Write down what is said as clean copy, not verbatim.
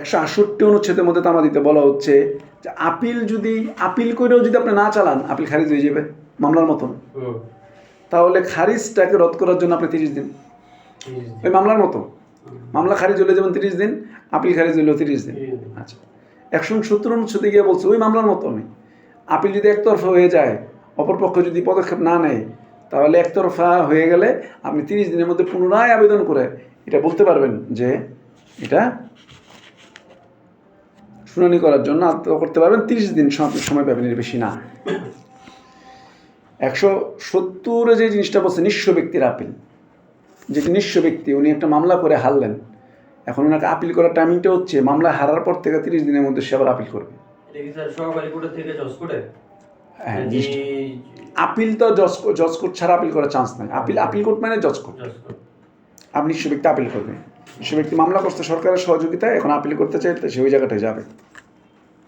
168 অনুচ্ছেদের মধ্যে তামাদিতে বলা হচ্ছে যে আপিল করেও যদি আপনি না চালান, আপিল খারিজ হয়ে যাবে মামলার মতন। তাহলে খারিজটাকে রদ করার জন্য আপনি 30 দিন, ওই মামলার মতো। মামলা খারিজ হলে যেমন 30 দিন, আপিল খারিজ হলেও 30 দিন। আচ্ছা, 170 অনুচ্ছেদে গিয়ে বলছে ওই মামলার মতো নেই। আপিল যদি একতরফা হয়ে যায়, অপরপক্ষ যদি পদক্ষেপ না নেয়, তাহলে একতরফা হয়ে গেলে আপনি 30 দিনের মধ্যে পুনরায় আবেদন করে এটা বলতে পারবেন যে এটা শুনানি করার জন্য করতে পারবেন, 30 দিন সময় পাবেন, এর বেশি না। 170 যে জিনিসটা বলছে নিঃস্ব ব্যক্তির আপিল, যেটি নিঃস্ব ব্যক্তি, উনি একটা মামলা করে হারলেন, এখন ওনাকে আপিল করার টাইমিংটা হচ্ছে মামলা হারার পর থেকে 30 দিনের মধ্যে সে আবার আপিল করবে। হ্যাঁ, আপিল তো জজ কোর্ট ছাড়া আপিল করার চান্স নাই। আপিল কোর্ট মানে জজ কোর্ট। আপনি নিঃস্ব ব্যক্তি আপিল করবে, নিঃস্ব ব্যক্তি মামলা করতে সরকারের সহযোগিতায়, এখন আপিল করতে চাইলে সে ওই জায়গাটায় যাবে।